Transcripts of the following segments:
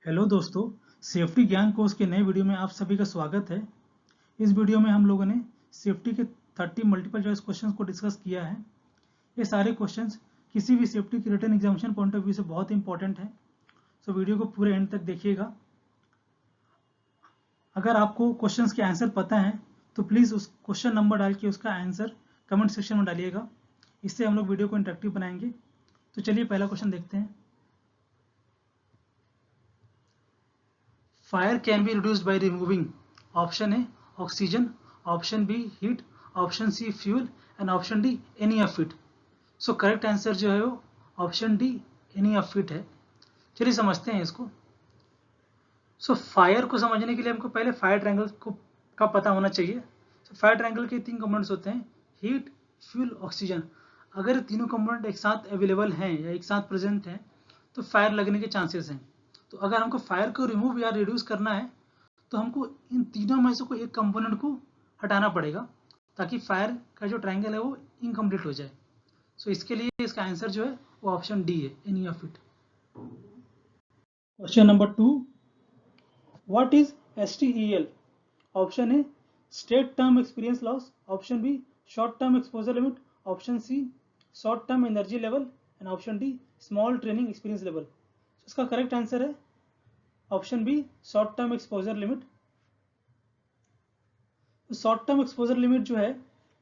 Hello दोस्तों, safety ज्ञान course के नए वीडियो में आप सभी का स्वागत है। इस वीडियो में हम लोगों ने सेफ्टी के 30 मल्टीपल चॉइस क्वेश्चंस को डिस्कस किया है। ये सारे क्वेश्चंस किसी भी सेफ्टी की written examination point of view से बहुत इंपॉर्टेंट है, सो वीडियो को पूरे एंड तक देखिएगा। अगर आपको क्वेश्चंस के आंसर पता है तो प्लीज़ उस क्वेश्चन नंबर डाल के उसका आंसर कमेंट सेक्शन में डालिएगा। इससे हम लोग वीडियो को इंटरेक्टिव बनाएंगे। तो चलिए पहला क्वेश्चन देखते हैं। Fire can be reduced by removing option A oxygen, option B heat, option C fuel and option D any of it. So correct answer जो है वो option D any of it है। चलिए समझते हैं इसको। फायर को समझने के लिए हमको पहले फायर ट्रायंगल का पता होना चाहिए। फायर ट्रायंगल के 3 कंपोनेंट्स होते हैं, हीट, फ्यूल, ऑक्सीजन। अगर तीनों कंपोनेंट एक साथ अवेलेबल हैं या एक साथ प्रेजेंट हैं तो फायर लगने के चांसेस हैं। तो अगर हमको फायर को रिमूव या रिड्यूस करना है तो हमको इन तीनों में से कोई एक कंपोनेंट को हटाना पड़ेगा ताकि फायर का जो ट्रायंगल है वो इनकम्प्लीट हो जाए। इसके लिए इसका आंसर जो है वो ऑप्शन डी है, any of it. Question number 2, what is STEL? Option A straight term experience loss, option B short term exposure limit, option C short term energy level and option D small training experience level. इसका correct answer है option B short term exposure limit. Short term exposure limit जो है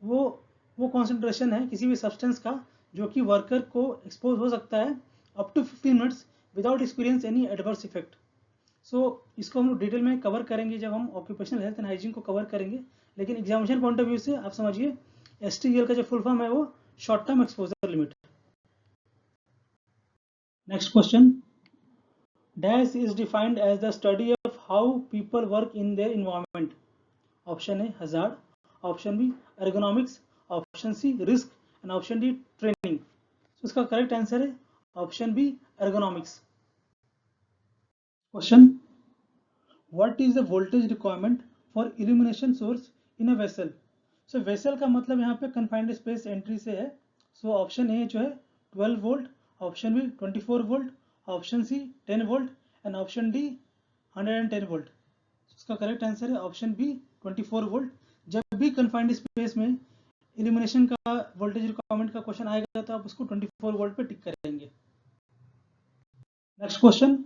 वो concentration है किसी भी substance का जो कि वर्कर को एक्सपोज हो सकता है up to 15 minutes without experience any adverse effect. इसको हम डिटेल में कवर करेंगे जब हम ऑक्यूपेशनल हेल्थ एंड हाइजीन को कवर करेंगे, लेकिन एग्जामिनेशन पॉइंट ऑफ व्यू से आप समझिए STEL का जो फुल फॉर्म है वो short term exposure limit. Next question, dash is defined as the study of how people work in their environment. Option A hazard, option B ergonomics, option C risk and option D training. इसका correct answer है option B ergonomics. Question, what is the voltage requirement for illumination source in a vessel. Vessel का मतलब यहाँ पे confined space entry से है। Option ए जो है 12 volt, option B 24 volt, option C 10 volt and option D 110 volt. इसका correct answer है ऑप्शन बी 24 वोल्ट। जब भी कन्फाइंड स्पेस में इल्यूमिनेशन का वोल्टेज रिक्वायरमेंट का क्वेश्चन आएगा तो आप उसको 24 वोल्ट पे टिक करेंगे। Next question,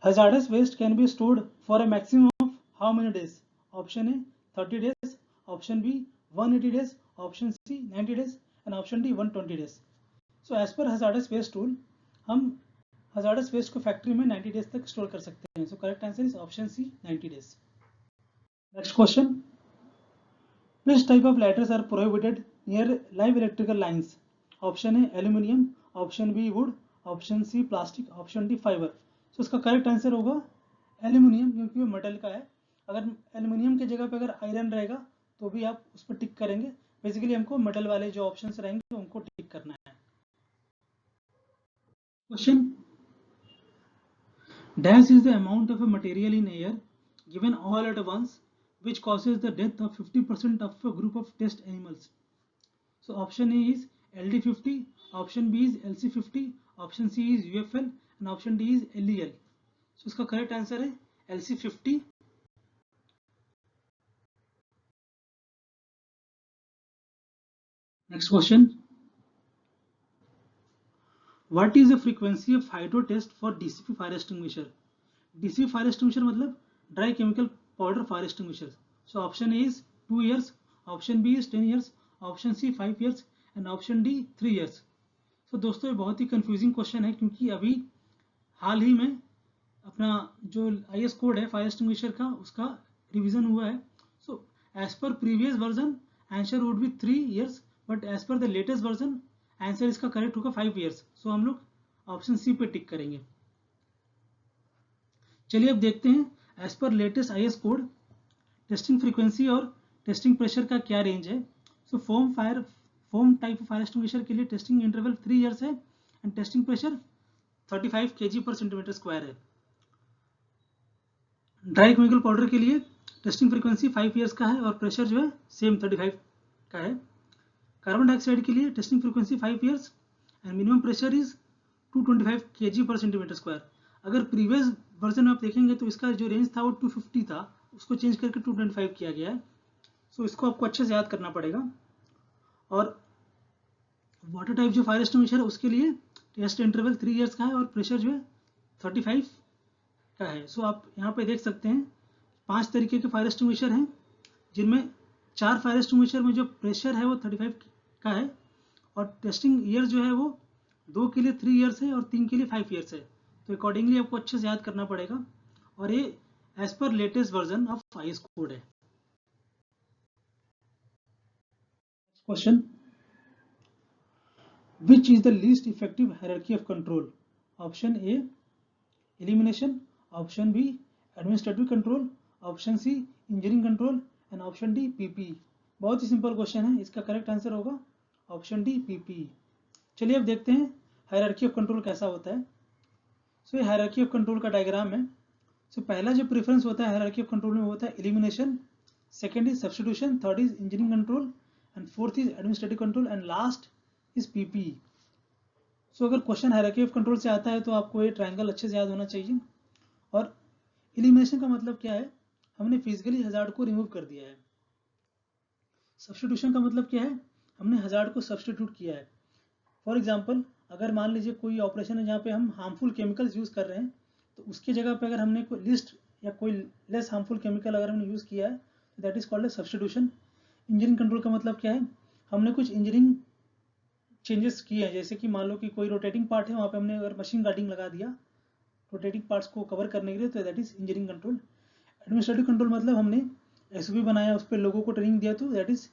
hazardous waste can be stored for a maximum of how many days? Option A 30 days, option B 180 days, option C 90 days and option D 120 days. As per hazardous waste rule, हम hazardous waste को factory में 90 days तक store कर सकते हैं। Correct answer is option C 90 days. Next question, which type of ladders are prohibited near live electrical lines? Option A aluminium, option B wood, option C plastic, option D fibre. इसका correct answer होगा aluminium, क्योंकि वो metal का है। अगर aluminium की जगह पे अगर आयरन रहेगा तो भी आप उस पर टिक करेंगे। बेसिकली हमको मेटल वाले जो ऑप्शंस रहेंगे उनको टिक करना है। Question, dash is the amount of a material in air given all at once which causes the death of 50% of a group of test animals. Option A is LD50, option B is LC50, option C is UFL and option D is LEL. इसका correct answer है LC50। Next question, what is the frequency of hydro test for DCP fire extinguisher. DCP fire extinguisher मतलब dry chemical powder fire extinguisher. Option A is 2 years, option B is 10 years, option C 5 years and option D 3 years। दोस्तों ये बहुत ही confusing question है क्योंकि अभी हाल ही में अपना जो IS कोड है फायर एक्सटिंग्विशर का उसका रिवीजन हुआ है। As per previous version answer would be 3 years, but as per the latest version answer इसका करेक्ट होगा 5 years। हम लोग ऑप्शन सी पे टिक करेंगे। चलिए अब देखते हैं as per latest IS code testing frequency और टेस्टिंग प्रेशर का क्या रेंज है। फोम टाइप फायर एक्सटिंग्विशर के लिए टेस्टिंग इंटरवल 3 years है एंड टेस्टिंग प्रेशर 35 kg/cm² है। ड्राई केमिकल पाउडर के लिए टेस्टिंग फ्रीक्वेंसी 5 years का है और प्रेशर जो है सेम 35 का है। कार्बन डाइऑक्साइड के लिए testing frequency 5 years and minimum pressure is 225 kg/cm²। अगर प्रीवियस वर्जन में आप देखेंगे तो इसका जो रेंज था वो 250 था, उसको चेंज करके 225 किया गया है। सो इसको आपको अच्छे से याद करना पड़ेगा। और वाटर टाइप जो फायर एक्सटिंग्विशर है उसके लिए टेस्ट इंटरवल 3 इयर्स का है और प्रेशर जो है 35 का है। सो आप यहाँ पे देख सकते हैं 5 तरीके के फायर एक्सटिंग्विशर हैं, जिनमें 4 फायर एक्सटिंग्विशर में जो प्रेशर है वो 35 का है और टेस्टिंग ईयर जो है वो 2 के लिए 3 इयर्स है और 3 के लिए 5 इयर्स है। तो अकॉर्डिंगली आपको अच्छे से याद करना पड़ेगा और ये as per latest version of IS code है। Question, which is the least effective hierarchy of control? Option A, elimination. Option B, administrative control. Option C, engineering control. And option D, PPE. बहुत ही simple question है, इसका correct answer होगा option D, PPE। चलिए अब देखते हैं hierarchy of control कैसा होता है। सो ये हायरार्की ऑफ कंट्रोल का डायग्राम है। सो पहला जो प्रेफरेंस होता है हायरार्की ऑफ कंट्रोल में वो होता है elimination, second is substitution, third is engineering control and fourth is administrative control and last is PPE। सो अगर क्वेश्चन हायरार्की ऑफ कंट्रोल से आता है तो आपको ये ट्रायंगल अच्छे से याद होना चाहिए। और एलिमिनेशन का मतलब क्या है, हमने फिजिकली हजार्ड को रिमूव कर दिया है। सब्स्टिट्यूशन का मतलब क्या है, हमने हजार्ड को सब्स्टिट्यूट किया है। फॉर एग्जांपल अगर मान लीजिए कोई ऑपरेशन है जहाँ पे हम हार्मफुल केमिकल्स यूज़ कर रहे हैं, तो उसकी जगह पे अगर हमने कोई लिस्ट या कोई लेस हार्मफुल केमिकल अगर हमने यूज़ किया है, that is called a substitution. Engineering control का मतलब क्या है, हमने कुछ इंजीनियरिंग चेंजेस किए हैं, जैसे कि मान लो कि कोई रोटेटिंग पार्ट है, वहाँ पे हमने अगर मशीन गार्डिंग लगा दिया रोटेटिंग पार्ट्स को कवर करने के लिए, तो that is engineering control. Administrative control मतलब हमने एसओपी बनाया, उस पर लोगों को ट्रेनिंग दिया, तो that is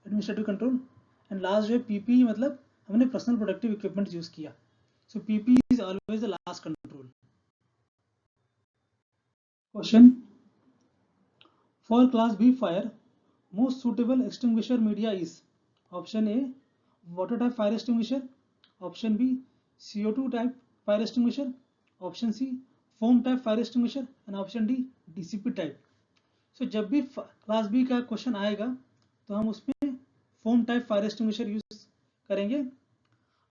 administrative control. And last जो है PPE, मतलब हमने पर्सनल प्रोटेक्टिव इक्विपमेंट यूज किया। So PPE is always the last control. Question, for class B fire most suitable extinguisher media is option A water type fire extinguisher, option B CO2 type fire extinguisher, option C foam type fire extinguisher and option D DCP type. So जब भी class B का question आएगा तो हम उसमें foam type fire extinguisher use करेंगे।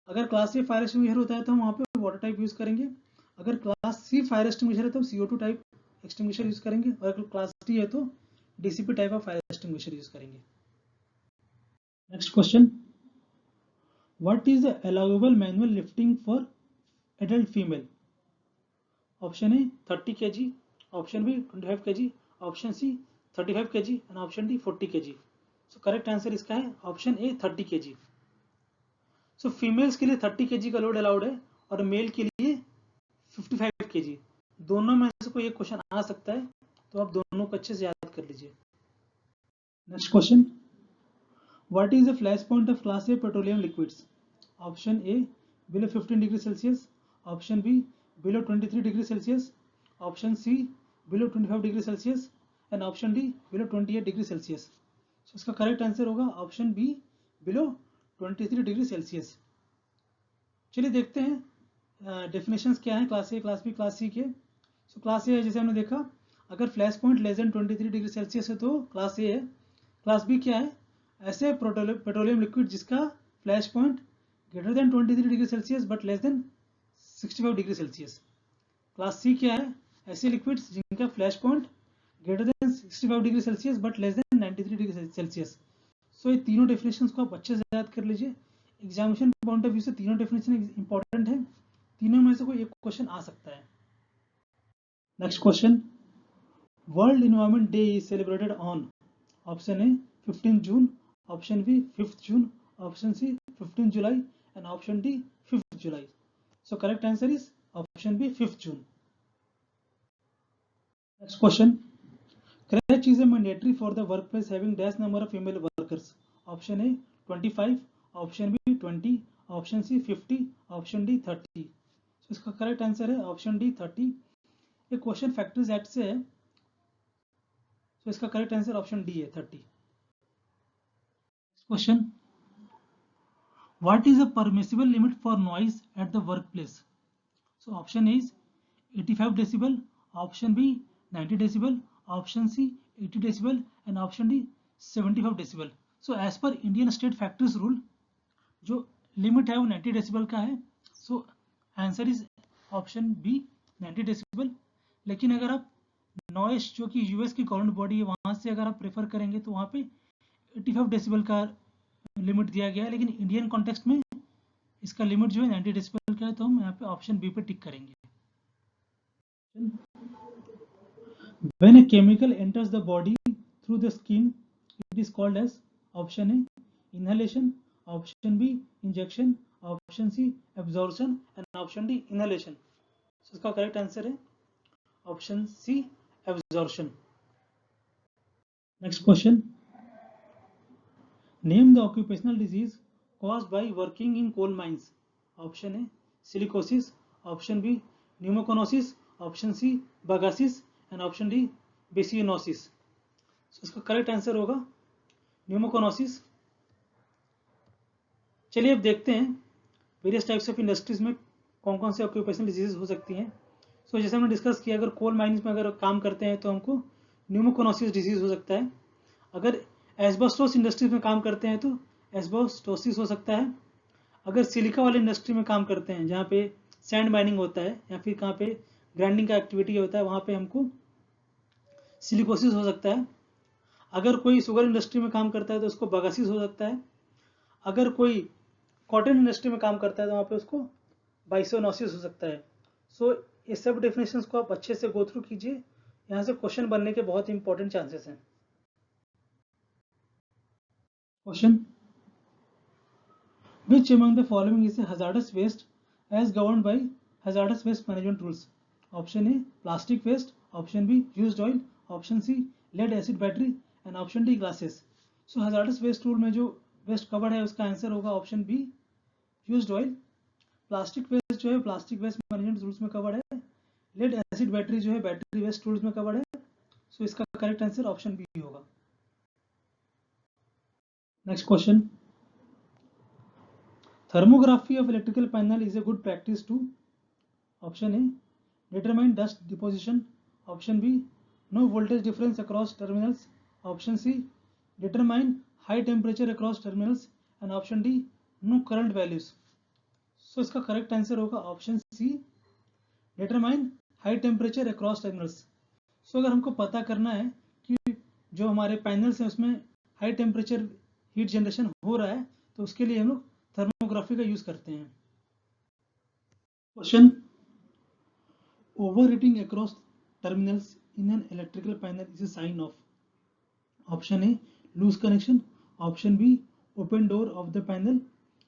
अगर class A fire extinguisher होता है तो हम वहाँ पे वाटर टाइप यूज करेंगे। अगर क्लास C फायर एक्सटिंग्विशर है तो CO2 टाइप एक्सटिंग्विशर यूज करेंगे। और अगर क्लास D है तो DCP type of fire extinguisher use करेंगे। Next question, what is the allowable manual lifting for adult female? Option A 30 kg, option B 25 kg, option C 35 kg and option D 40 kg। So correct answer इसका है option A 30 kg। So females के लिए 30 kg का load allowed है और mail के लिए 55 kg। दोनों में से कोई एक क्वेश्चन आ सकता है, तो आप दोनों को अच्छे से याद कर लीजिए। Next question, what is the flash point of class A petroleum liquids? Option A below 15 degree Celsius, option B below 23 degree Celsius, option C below 25 degree Celsius and option D below 28 degree Celsius. So इसका correct answer होगा option B below 23 degree Celsius. चलिए देखते हैं definitions क्या है class A, class B, class C के। So class A है, जैसे हमने देखा अगर flash point less than 23 degree Celsius है तो क्लास A है। क्लास B क्या है, ऐसे पेट्रोलियम लिक्विड जिसका flash point greater than 23 degree Celsius but less than 65 degree Celsius. Class C क्या है, ऐसे लिक्विड्स जिनका flash point greater than 65 degree Celsius but less than 93 degree Celsius. So ये तीनों डेफिनेशंस को आप अच्छे से याद कर लीजिए। एग्जामिनेशन पॉइंट ऑफ व्यू से तीनों डेफिनेशन इंपॉर्टेंट है, तीनों में से कोई एक क्वेश्चन आ सकता है। Next question, world environment day is celebrated on option A 15 June, option B 5 June, option C 15 July and option D 5 July. So correct answer is option B 5 June. Next question, crèche is a mandatory for the workplace having dash number of female workers. Option A 25, option B 20, option C 50, option D 30। so इसका correct answer है option D 30। ये question factors act से है, so इसका correct answer option D है 30। Question, what is the permissible limit for noise at the workplace? So option A is 85 decibel, option B 90 decibel, option C 80 decibel and option D 75 decibel. So as per Indian state factors rule जो limit है वो 90 decibel का है। So answer is option B 90 decibel. लेकिन अगर आप noise जो कि यूएस की गवर्नमेंट बॉडी है वहाँ से अगर आप प्रेफर करेंगे तो वहाँ पे 85 डेसिबल का लिमिट दिया गया है, लेकिन इंडियन कॉन्टेक्स्ट में इसका लिमिट जो है 90 डेसिबल का है, तो हम यहाँ पे ऑप्शन बी पे टिक करेंगे। When a chemical enters the body through the skin, it is called as option A inhalation, option B injection, option C absorption and option D inhalation. So इसका correct answer है option C absorption. Next question. Name the occupational disease caused by working in coal mines. Option A silicosis, option B pneumoconiosis, option C bagasis and option D basionosis. So इसका correct answer होगा न्यूमोकोनोसिस। चलिए अब देखते हैं various types of industries में कौन कौन से ऑक्यूपेशनल डिजीज हो सकती हैं। सो जैसे हमने डिस्कस किया, अगर कोल माइंस में अगर काम करते हैं तो हमको न्यूमोकोनोसिस डिजीज हो सकता है। अगर एस्बेस्टोस इंडस्ट्रीज में काम करते हैं तो एस्बेस्टोसिस हो सकता है। अगर सिलिका वाले इंडस्ट्री में काम करते हैं जहाँ पे सैंड माइनिंग होता है या फिर कहाँ पे ग्राइंडिंग का एक्टिविटी होता है वहाँ पे हमको सिलिकोसिस हो सकता है। अगर कोई शुगर इंडस्ट्री में काम करता है तो उसको बगासिस हो सकता है। अगर कोई कॉटन इंडस्ट्री में काम करता है तो वहाँ पे उसको बाइसोनोसिस हो सकता है। सो ये सब डेफिनेशंस को आप अच्छे से गो थ्रू कीजिए, यहाँ से क्वेश्चन बनने के बहुत इंपॉर्टेंट चांसेस हैं। Question, which among the following is a hazardous waste as governed by hazardous waste management rules? Option A plastic waste, option B used oil, option C lead acid battery and option D glasses. So hazardous waste rule में जो waste covered है उसका answer होगा option B used oil. Plastic waste जो है plastic waste management rules में covered है। Lead acid battery जो है बैटरी वेस्ट रूल्स में कवर्ड है। सो इसका करेक्ट आंसर ऑप्शन बी होगा। Next question, thermography of electrical panel is a good practice to option A determine dust deposition, option B no voltage difference across terminals, option C determine high temperature across terminals and option D no current values. So इसका correct answer होगा option C determine high temperature across terminals. So अगर हमको पता करना है कि जो हमारे पैनल्स हैं उसमें हाई टेम्परेचर हीट जनरेशन हो रहा है तो उसके लिए हम लोग थर्मोग्राफी का यूज करते हैं। Question, overheating across terminals in an electrical panel is a sign of, option A loose connection, option B open door of the panel,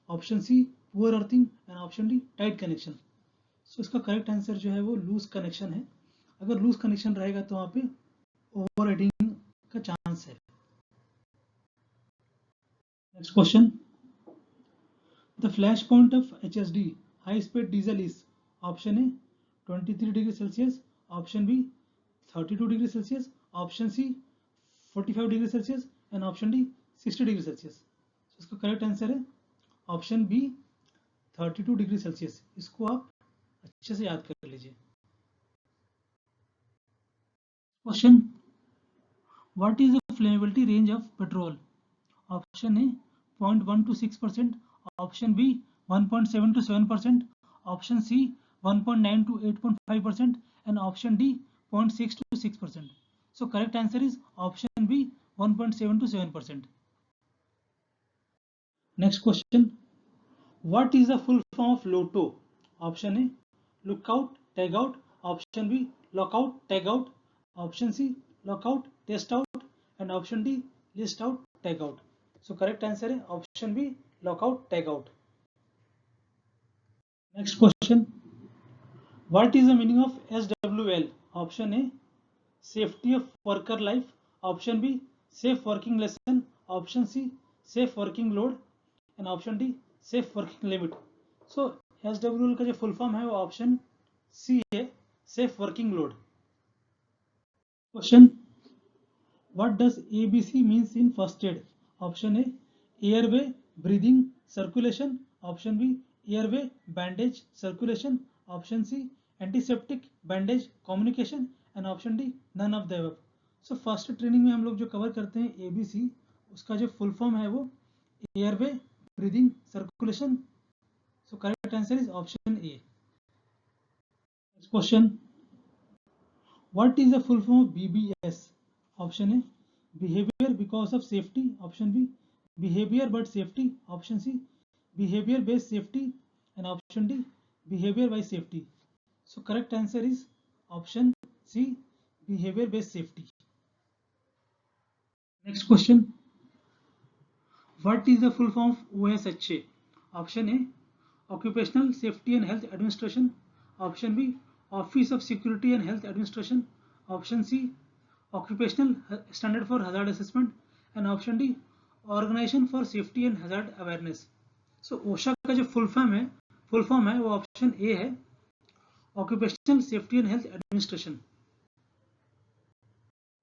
option C poor earthing and option D tight connection. So इसका correct answer जो है वो loose connection है। अगर loose connection रहेगा तो वहाँ पे ओवरहीटिंग का चांस है। Next question, the flash point of HSD high speed diesel is option A 23 degree Celsius, option B 32 degree Celsius, option C 45 degree Celsius and option D 60 degree Celsius. इसका correct answer है option B 32 degree Celsius. इसको आप अच्छे से याद कर लीजिए। Question, what is the flammability range of petrol? Option A 0.1 to 6%, option B 1.7 to 7%, option C 1.9 to 8.5% and option D 0.6 to 6%. So correct answer is option B 1.7 to 7%. Next question, what is the full form of LOTO? Option A lookout tag out, option B lockout tag out, option C lockout test out and option D list out tag out. So correct answer है option B lockout tag out. Next question, what is the meaning of SWL? Option A safety of worker life, option B safe working lesson, option C safe working load and option D safe working limit. So SWL का जो full form है वो option C है safe working load. Question, what does ABC means in first aid? Option A airway breathing circulation, option B airway bandage circulation, option C antiseptic bandage communication and option D none of the above. So first training में हम लोग जो cover करते हैं ABC, उसका जो full form है वो airway breathing circulation. So correct answer is option A. Question: what is the full form of BBS? Option A, behavior because of safety. Option B, behavior but safety. Option C, behavior based safety. And option D, behavior by safety. So correct answer is option C, behavior based safety. Next question: what is the full form of OSHA? Option A, Occupational Safety and Health Administration. Option B, Office of Security and Health Administration. Option C, Occupational Standard for Hazard Assessment. And option D, Organization for Safety and Hazard Awareness. So OSHA का जो full form है वो option A है, occupational safety and health administration.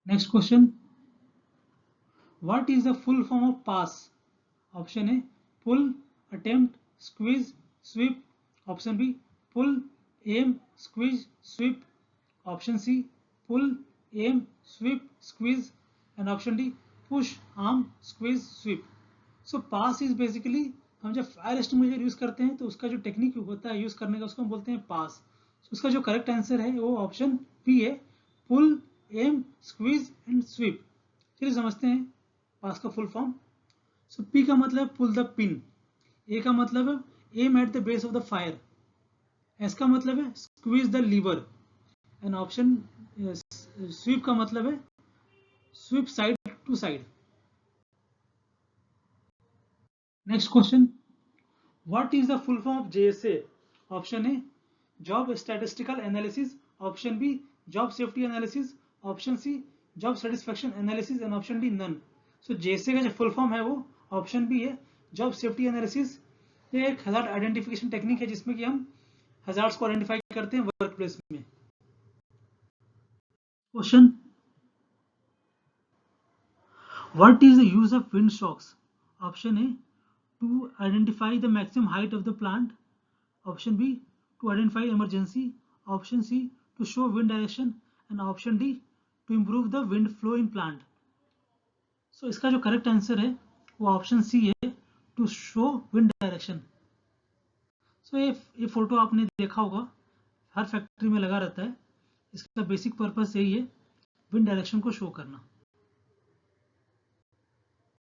Next question: what is the full form of pass? Option A, pull, attempt, squeeze, sweep. Option B, pull, aim, squeeze, sweep. Option C, pull, aim, sweep, squeeze. And option D, push, arm, squeeze, sweep. So pass is basically, हम जब fire extinguisher use करते हैं तो उसका जो technique होता है use करने का उसको हम बोलते हैं पास. उसका जो करेक्ट आंसर है वो ऑप्शन पी है, पुल, एम, स्क्वीज एंड स्वीप. चलिए समझते हैं पास का फुल फॉर्म. सो पी का मतलब पुल द पिन, ए का मतलब है aim at the base of the fire, S का मतलब है squeeze the lever. And option sweep का मतलब है sweep side to side. Next question: what is the full form of JSA? Option A, job statistical analysis. Option B, job safety analysis. Option C, job satisfaction analysis. And option D, none. So JSA का जो full form है वो option B है, job safety analysis. ये एक hazard identification technique है जिसमें कि हम हजार्ड्स को आइडेंटिफाई करते हैं वर्क प्लेस में. Question: what is the use of wind socks? Option A, to identify the maximum height of the plant. Option B, to identify emergency. Option C, to show wind direction. And option D, to improve the wind flow in plant. So इसका जो correct answer है वो option C है, to show wind direction. सो ये photo आपने देखा होगा, हर factory में लगा रहता है. इसका बेसिक पर्पस यही है, विंड डायरेक्शन को शो करना.